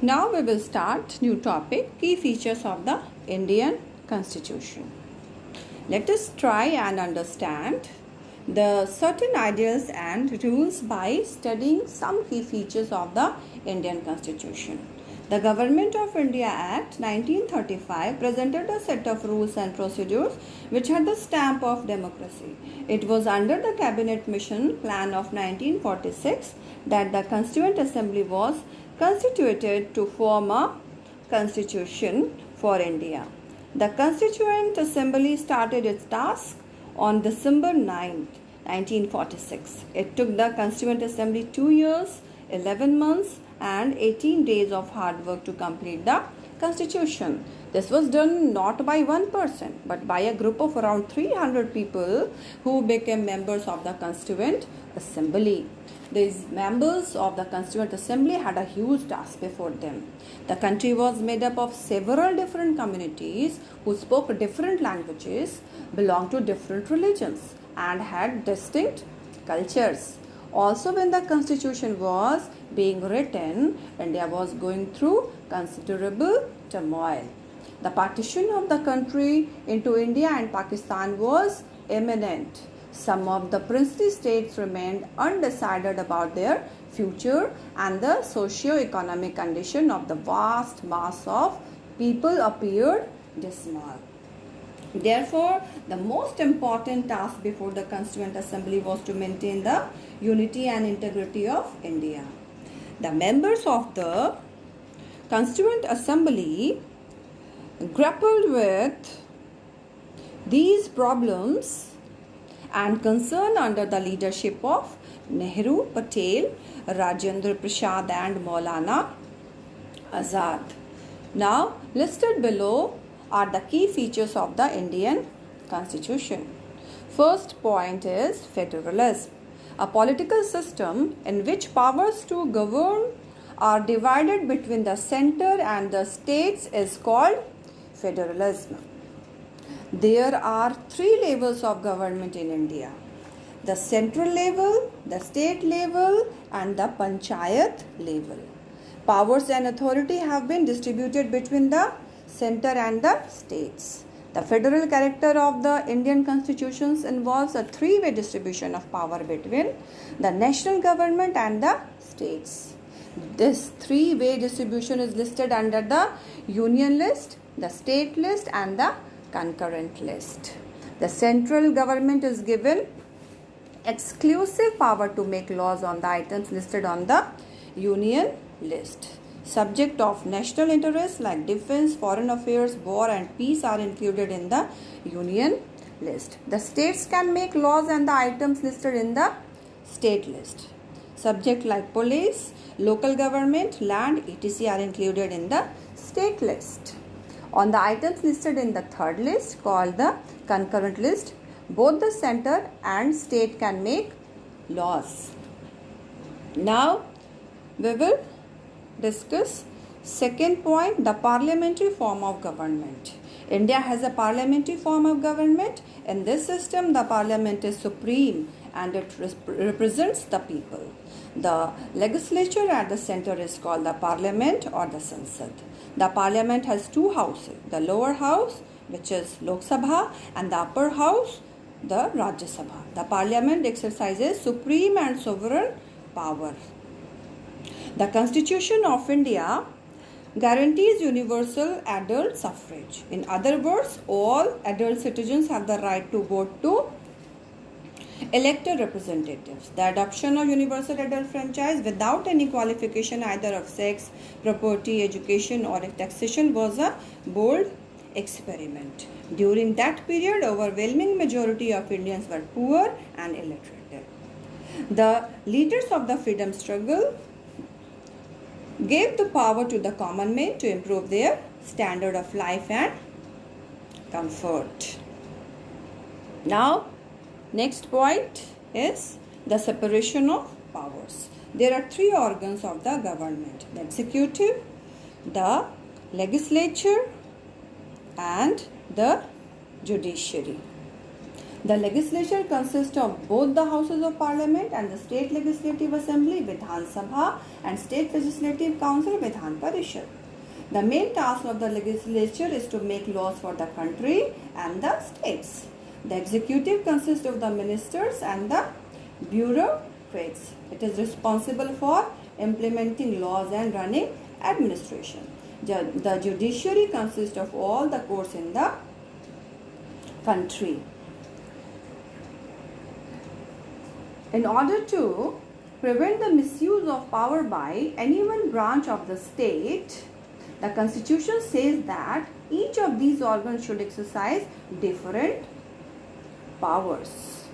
Now we will start new topic, key features of the Indian Constitution. Let us try and understand the certain ideals and rules by studying some key features of the Indian Constitution. The Government of India Act 1935 presented a set of rules and procedures which had the stamp of democracy. It was under the Cabinet Mission Plan of 1946 that the Constituent Assembly was constituted to form a constitution for India. The Constituent Assembly started its task on December 9, 1946. It took the Constituent Assembly 2 years, 11 months and 18 days of hard work to complete the Constitution. This was done not by one person but by a group of around 300 people who became members of the Constituent Assembly. These members of the Constituent Assembly had a huge task before them. The country was made up of several different communities who spoke different languages, belonged to different religions, and had distinct cultures. Also, when the Constitution was being written, India was going through considerable turmoil. The partition of the country into India and Pakistan was imminent. Some of the princely states remained undecided about their future, and the socio-economic condition of the vast mass of people appeared dismal. Therefore, the most important task before the Constituent Assembly was to maintain the unity and integrity of India. The members of the Constituent Assembly grappled with these problems and concern under the leadership of Nehru, Patel, Rajendra Prasad and Maulana Azad. Now, listed below are the key features of the Indian Constitution. First point is federalism, a political system in which powers to govern are divided between the center and the states is called federalism. There are three levels of government in India: the central level, the state level and the panchayat level. Powers and authority have been distributed between the center and the states. The federal character of the Indian constitutions involves a three-way distribution of power between the national government and the states. This three-way distribution is listed under the union list, the state list and the concurrent list. The central government is given exclusive power to make laws on the items listed on the union list. Subject of national interest like defense, foreign affairs, war and peace are included in the union list. The states can make laws and the items listed in the state list. Subject like police, local government, land, etc. are included in the state list. On the items listed in the third list called the concurrent list, both the center and state can make laws. Now we will discuss second point, the parliamentary form of government. India has a parliamentary form of government. In this system, the parliament is supreme and it represents the people. The legislature at the center is called the parliament or the Sansad. The parliament has two houses, the lower house which is Lok Sabha and the upper house the Rajya Sabha. The parliament exercises supreme and sovereign power. The Constitution of India guarantees universal adult suffrage. In other words, all adult citizens have the right to vote to elected representatives. The adoption of universal adult franchise without any qualification either of sex, property, education or taxation was a bold experiment. During that period, overwhelming majority of Indians were poor and illiterate. The leaders of the freedom struggle gave the power to the common men to improve their standard of life and comfort. Now, next point is the separation of powers. There are three organs of the government: the executive, the legislature and the judiciary. The legislature consists of both the houses of parliament and the state legislative assembly, Vidhan Sabha, and state legislative council, Vidhan Parishad. The main task of the legislature is to make laws for the country and the states. The executive consists of the ministers and the bureaucrats. It is responsible for implementing laws and running administration. The judiciary consists of all the courts in the country. In order to prevent the misuse of power by any one branch of the state, the Constitution says that each of these organs should exercise different powers.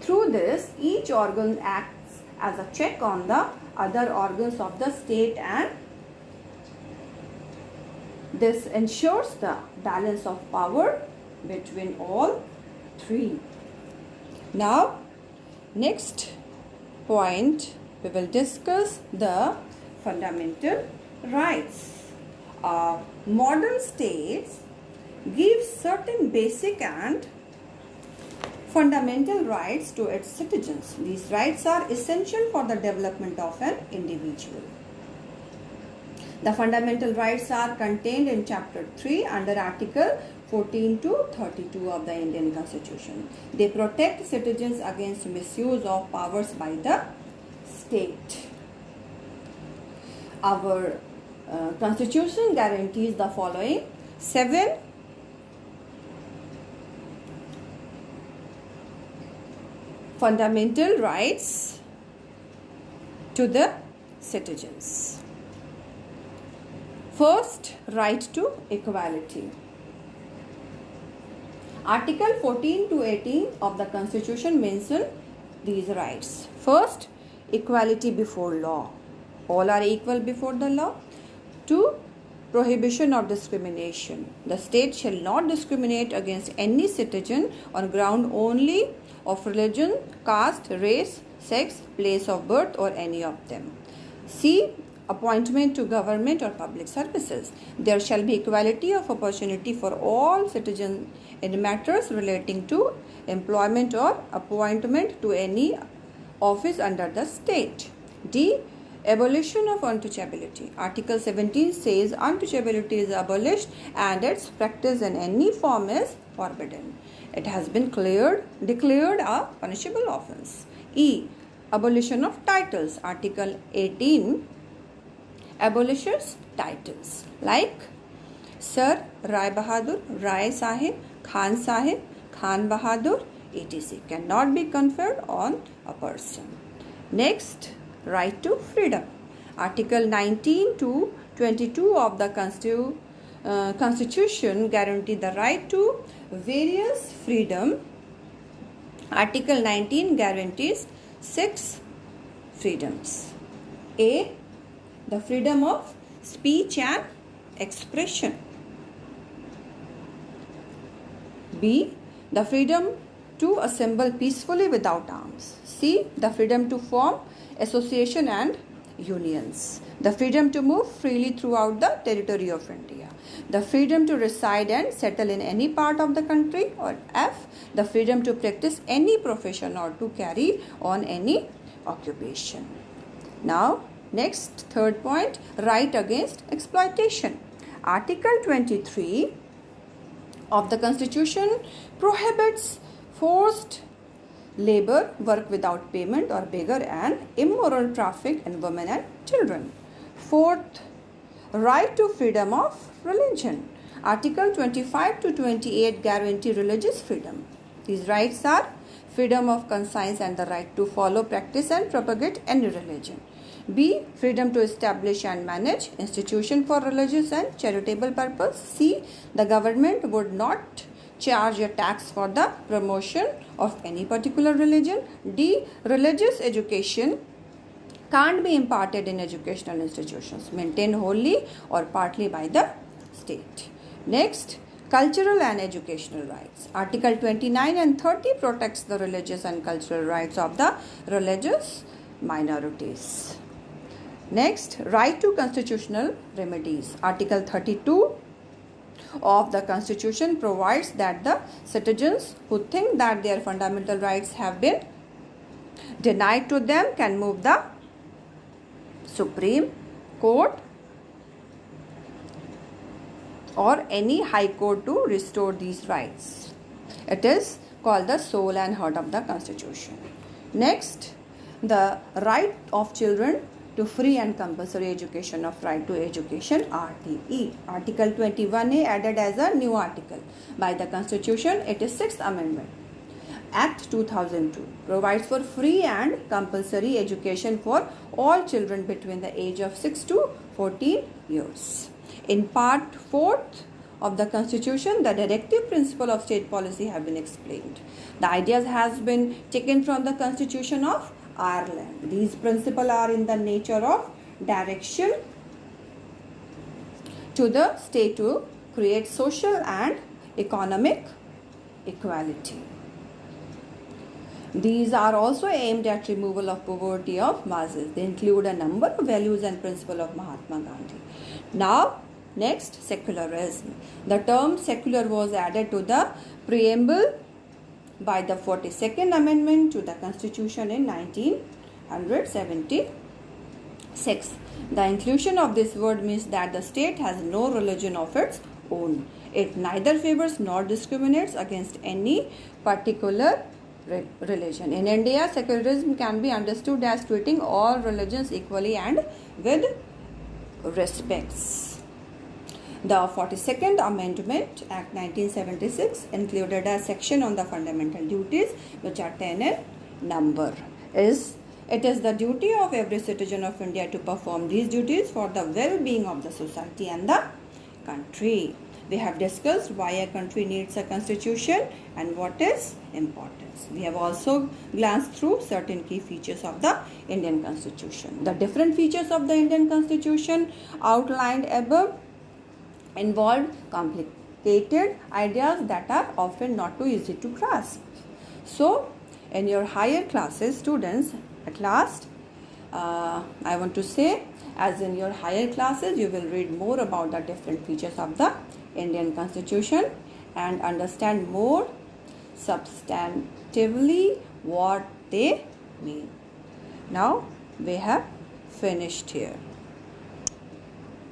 Through this, each organ acts as a check on the other organs of the state, and this ensures the balance of power between all three. Now, next point, we will discuss the fundamental rights. Modern states give certain basic and fundamental rights to its citizens. These rights are essential for the development of an individual. The fundamental rights are contained in Chapter 3 under Article 14 to 32 of the Indian Constitution. They protect citizens against misuse of powers by the state. Our Constitution guarantees the following 7 fundamental rights to the citizens. First, right to equality. Article 14 to 18 of the Constitution mention these rights. First, equality before law. All are equal before the law. 2. Prohibition of discrimination. The state shall not discriminate against any citizen on ground only of religion, caste, race, sex, place of birth, or any of them. C. Appointment to government or public services. There shall be equality of opportunity for all citizens in matters relating to employment or appointment to any office under the state. D. Abolition of untouchability. Article 17 says untouchability is abolished and its practice in any form is forbidden. It has been declared a punishable offence. E. Abolition of titles. Article 18 abolishes titles like Sir, Rai Bahadur, Rai Sahib, Khan Sahib, Khan Bahadur, etc. cannot be conferred on a person. Next, right to freedom. Article 19 to 22 of the Constitution guarantee the right to various freedom. Article 19 guarantees 6 freedoms. A. The freedom of speech and expression. B. The freedom to assemble peacefully without arms. C. The freedom to form association and unions. The freedom to move freely throughout the territory of India. The freedom to reside and settle in any part of the country. Or F. The freedom to practice any profession or to carry on any occupation. Now, next, third point, right against exploitation. Article 23 of the Constitution prohibits forced labor, work without payment or beggar, and immoral traffic in women and children. Fourth, right to freedom of religion. Article 25 to 28 guarantee religious freedom. These rights are freedom of conscience and the right to follow, practice and propagate any religion. B. Freedom to establish and manage institution for religious and charitable purpose. C. The government would not charge a tax for the promotion of any particular religion. D. Religious education can't be imparted in educational institutions maintained wholly or partly by the state. Next, cultural and educational rights. Article 29 and 30 protects the religious and cultural rights of the religious minorities. Next, right to constitutional remedies. Article 32 of the Constitution provides that the citizens who think that their fundamental rights have been denied to them can move the Supreme Court or any high court to restore these rights. It is called the soul and heart of the Constitution. Next, the right of children to free and compulsory education of right to education, RTE. Article 21A added as a new article by the Constitution. It is 6th Amendment. Act 2002 provides for free and compulsory education for all children between the age of 6 to 14 years. In part 4th of the Constitution, the directive principle of state policy have been explained. The ideas has been taken from the Constitution of Ireland. These principles are in the nature of direction to the state to create social and economic equality. These are also aimed at removal of poverty of masses. They include a number of values and principles of Mahatma Gandhi. Now, next, secularism. The term secular was added to the preamble by the 42nd Amendment to the Constitution in 1976. The inclusion of this word means that the state has no religion of its own. It neither favors nor discriminates against any particular religion. In India, secularism can be understood as treating all religions equally and with respects. The 42nd Amendment Act 1976 included a section on the fundamental duties, which are 10 in number. It is the duty of every citizen of India to perform these duties for the well-being of the society and the country. We have discussed why a country needs a constitution and what is importance. We have also glanced through certain key features of the Indian Constitution. The different features of the Indian Constitution outlined above involved complicated ideas that are often not too easy to grasp. So, in your higher classes, students, at last, I want to say, as in your higher classes, you will read more about the different features of the Indian Constitution and understand more substantively what they mean. Now, we have finished here.